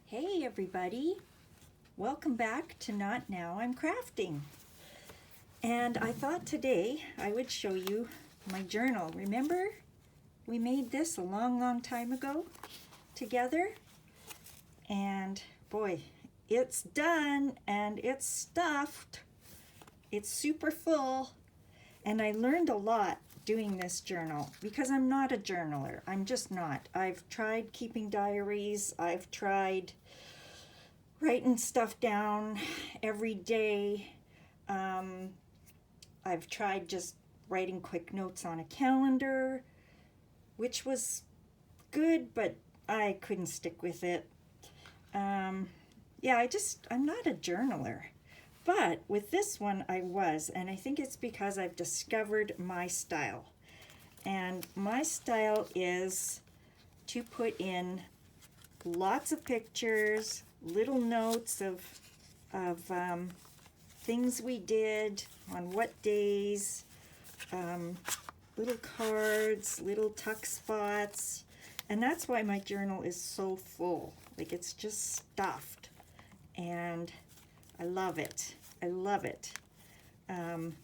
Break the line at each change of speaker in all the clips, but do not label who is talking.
Hey everybody, welcome back to Not Now I'm Crafting. And I thought today I would show you my journal. Remember we made this a long time ago together? And boy, it's done and it's stuffed. It's super full. And I learned a lot doing this journal because I'm not a journaler. I'm just not. I've tried keeping diaries. I've tried writing stuff down every day. I've tried just writing quick notes on a calendar, which was good, but I couldn't stick with it. Yeah, I'm not a journaler. But with this one I was, and I think it's because I've discovered my style. And my style is to put in lots of pictures, little notes of things we did on what days, little cards, little tuck spots, and that's why my journal is so full. Like, it's just stuffed, and I love it. I love it. I'm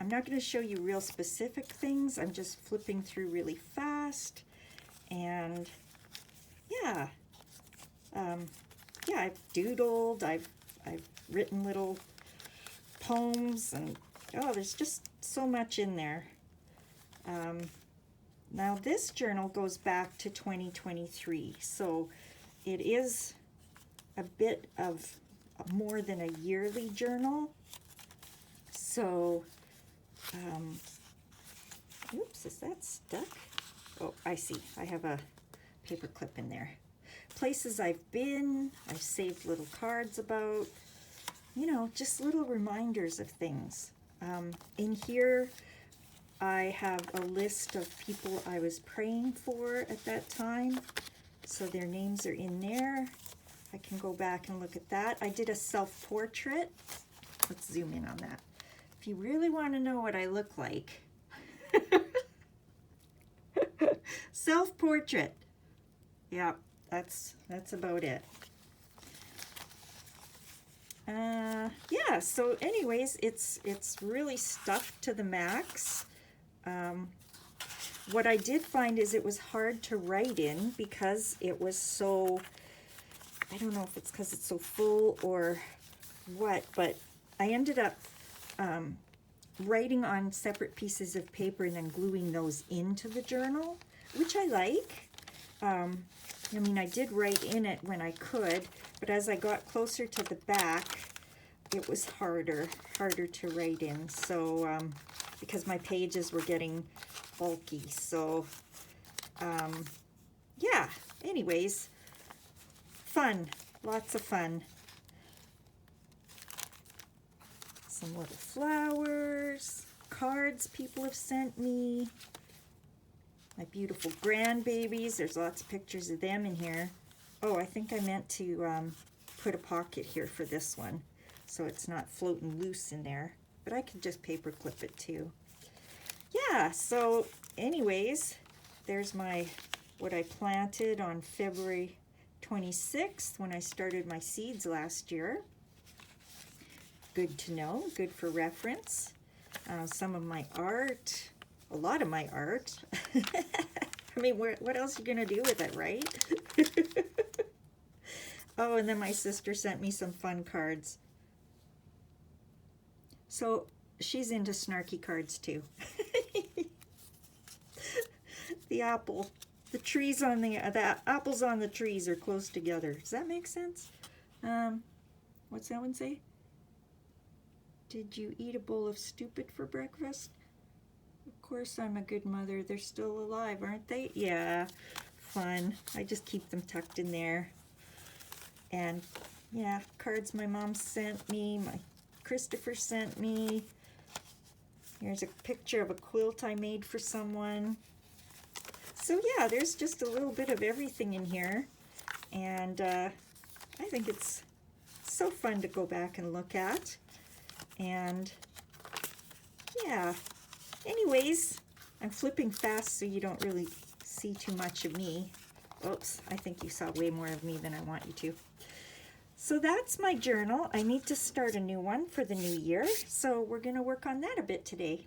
not going to show you real specific things. I'm just flipping through really fast, and yeah, I've doodled. I've written little poems, and oh, there's just so much in there. Now this journal goes back to 2023, so it is a bit of more than a yearly journal. So, oops, is that stuck? Oh, I see. I have a paper clip in there. Places I've been, I've saved little cards about, just little reminders of things. In here, I have a list of people I was praying for at that time. So their names are in there. I can go back and look at that. I did a self-portrait. Let's zoom in on that. If you really want to know what I look like. Self-portrait. Yeah, that's about it. Yeah, so anyways, it's really stuffed to the max. What I did find is it was hard to write in because it was so, I don't know if it's because it's so full or what, but I ended up writing on separate pieces of paper and then gluing those into the journal, which I like. I mean, I did write in it when I could, but as I got closer to the back, it was harder to write in. So, because my pages were getting bulky. So, yeah, anyways, fun, lots of fun. Some little flowers, cards people have sent me. My beautiful grandbabies, there's lots of pictures of them in here. Oh, I think I meant to put a pocket here for this one, so it's not floating loose in there. But I could just paper clip it too. Yeah, so anyways, there's what I planted on February 26th when I started my seeds last year. Good to know, good for reference. Some of my art, a lot of my art. I mean, what else are you gonna do with it, right? Oh, and then my sister sent me some fun cards. So she's into snarky cards too. The apple, the trees on the apples on the trees are close together. Does that make sense? What's that one say? Did you eat a bowl of stupid for breakfast? Of course I'm a good mother. They're still alive, aren't they? Yeah, fun. I just keep them tucked in there. And yeah, cards my mom sent me, my Christopher sent me. Here's a picture of a quilt I made for someone. So yeah, there's just a little bit of everything in here. And I think it's so fun to go back and look at. And yeah, anyways, I'm flipping fast so you don't really see too much of me. Oops, I think you saw way more of me than I want you to. So that's my journal. I need to start a new one for the new year, so we're going to work on that a bit today.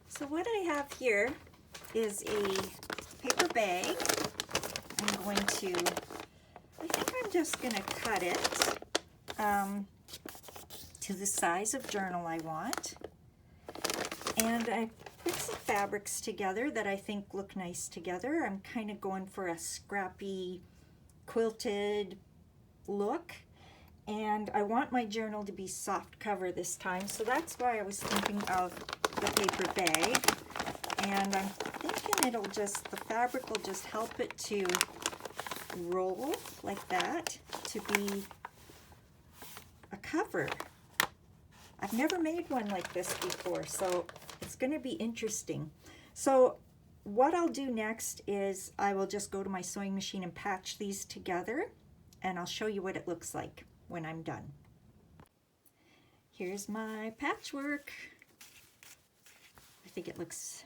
So what I have here is a paper bag. I'm going to, I think I'm just going to cut it to the size of journal I want. And I put some fabrics together that I think look nice together. I'm kind of going for a scrappy quilted look, and I want my journal to be soft cover this time, so that's why I was thinking of the paper bag. And I'm thinking it'll just, the fabric will just help it to roll like that to be a cover. I've never made one like this before, so it's going to be interesting. So what I'll do next is I will just go to my sewing machine and patch these together, and I'll show you what it looks like when I'm done. Here's my patchwork. I think it looks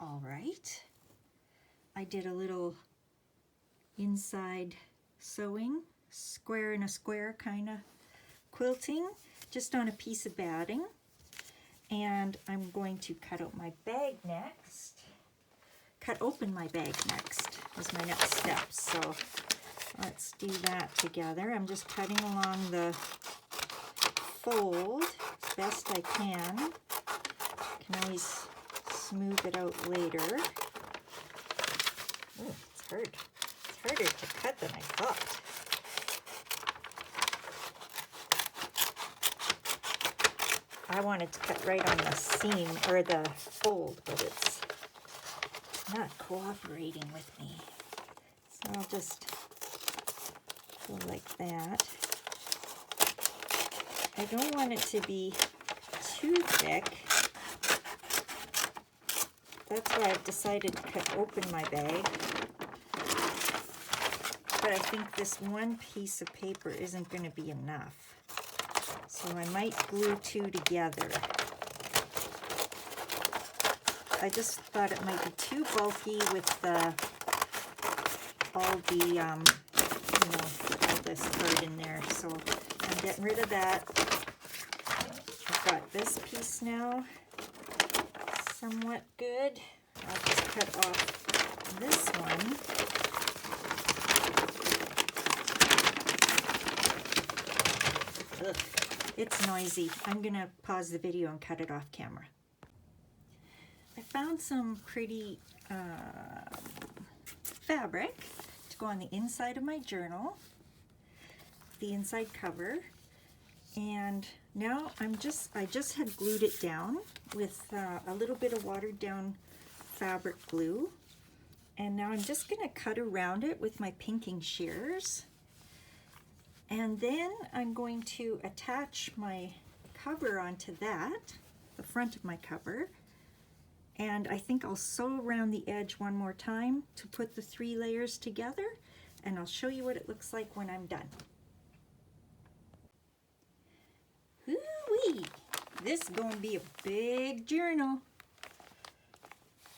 all right. I did a little inside sewing, square in a square kind of quilting, just on a piece of batting. And I'm going to cut out my bag next. Cut open my bag next is my next step. So let's do that together. I'm just cutting along the fold as best I can. Can always smooth it out later. Ooh, it's hard. It's harder to cut than I thought. I wanted to cut right on the seam or the fold, but it's not cooperating with me. So I'll just go like that. I don't want it to be too thick. That's why I've decided to cut open my bag. But I think this one piece of paper isn't going to be enough. So I might glue two together. I just thought it might be too bulky with all the, all this card in there. So I'm getting rid of that. I've got this piece now, somewhat good. I'll just cut off this one. Ugh. It's noisy. I'm going to pause the video and cut it off camera. I found some pretty fabric to go on the inside of my journal, the inside cover, and now I just had glued it down with a little bit of watered down fabric glue, and now I'm just going to cut around it with my pinking shears. And then I'm going to attach my cover onto that, the front of my cover, and I think I'll sew around the edge one more time to put the 3 layers together, and I'll show you what it looks like when I'm done. Hoo-wee! This is going to be a big journal.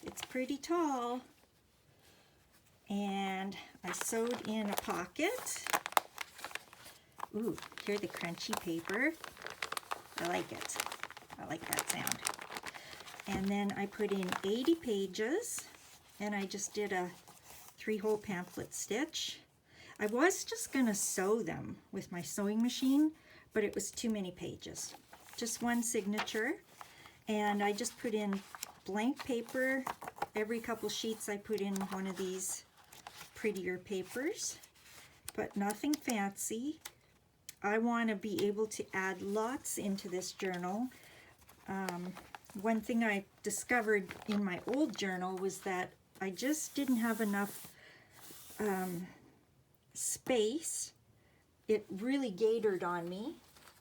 It's pretty tall. And I sewed in a pocket. Ooh, hear the crunchy paper? I like it. I like that sound. And then I put in 80 pages, and I just did a 3-hole pamphlet stitch. I was just going to sew them with my sewing machine, but it was too many pages. Just one signature, and I just put in blank paper. Every couple sheets I put in one of these prettier papers, but nothing fancy. I want to be able to add lots into this journal. One thing I discovered in my old journal was that I just didn't have enough space. It really gaitered on me,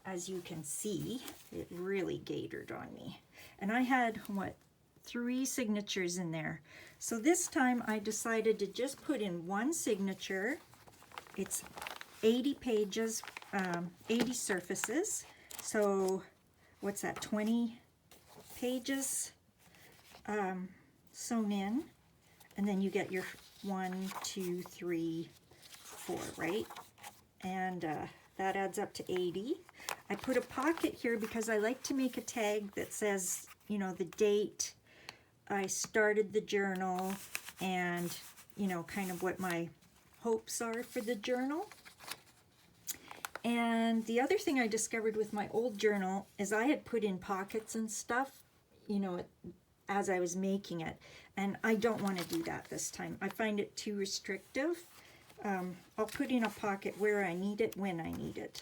as you can see. It really gaitered on me. And I had, what, 3 signatures in there. So this time I decided to just put in one signature. It's 80 pages, 80 surfaces. So what's that, 20 pages sewn in, and then you get your 1, 2, 3, 4, right? And that adds up to 80. I put a pocket here because I like to make a tag that says, you know, the date I started the journal and, you know, kind of what my hopes are for the journal. And the other thing I discovered with my old journal is I had put in pockets and stuff, you know, as I was making it. And I don't want to do that this time. I find it too restrictive. I'll put in a pocket where I need it, when I need it.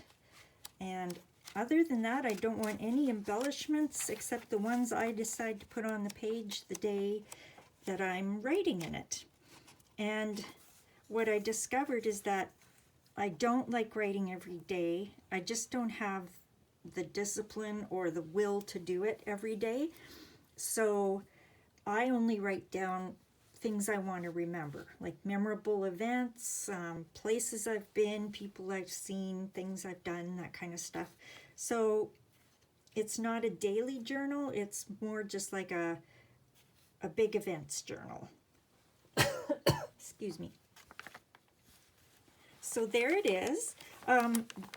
And other than that, I don't want any embellishments except the ones I decide to put on the page the day that I'm writing in it. And what I discovered is that I don't like writing every day. I just don't have the discipline or the will to do it every day. So I only write down things I want to remember, like memorable events, places I've been, people I've seen, things I've done, that kind of stuff. So it's not a daily journal, it's more just like a big events journal. Excuse me. So there it is.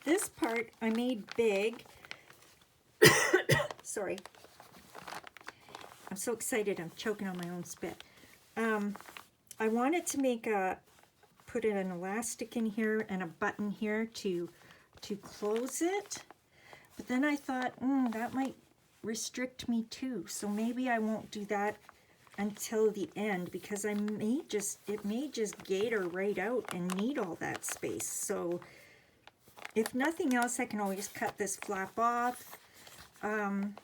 This part I made big. Sorry. I'm so excited, I'm choking on my own spit. I wanted to put an elastic in here and a button here to close it. But then I thought, that might restrict me too. So maybe I won't do that until the end because it may just gator right out and need all that space. So if nothing else, I can always cut this flap off and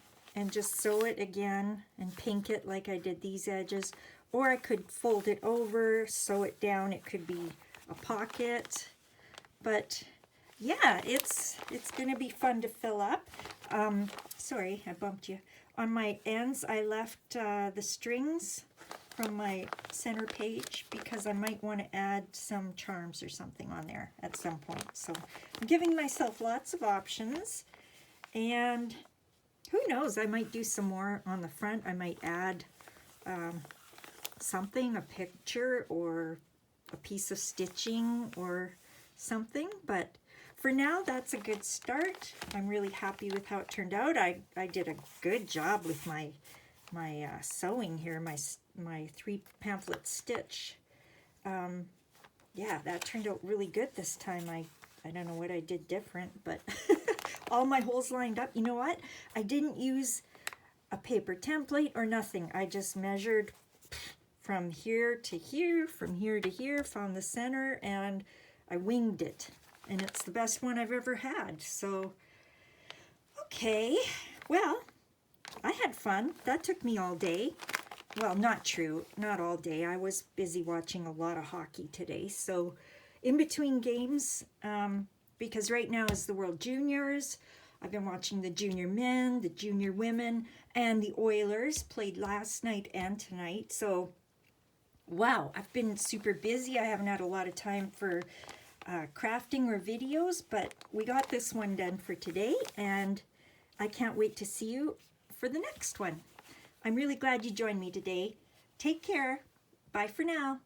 just sew it again and pink it like I did these edges. Or I could fold it over, sew it down. It could be a pocket. But yeah, it's going to be fun to fill up. Sorry, I bumped you. On my ends, I left the strings from my center page because I might want to add some charms or something on there at some point. So I'm giving myself lots of options. And who knows, I might do some more on the front. I might add something, a picture or a piece of stitching or something. But for now, that's a good start. I'm really happy with how it turned out. I did a good job with my sewing here, my 3 pamphlet stitch. Yeah, that turned out really good this time. I don't know what I did different, but all my holes lined up. You know what? I didn't use a paper template or nothing. I just measured from here to here, from here to here, found the center, and I winged it. And it's the best one I've ever had. So, okay. Well, I had fun. That took me all day. Well, not true. Not all day. I was busy watching a lot of hockey today. So, in between games, because right now is the World Juniors, I've been watching the junior men, the junior women, and the Oilers played last night and tonight. So, wow, I've been super busy. I haven't had a lot of time for crafting or videos, but we got this one done for today, and I can't wait to see you for the next one. I'm really glad you joined me today. Take care. Bye for now.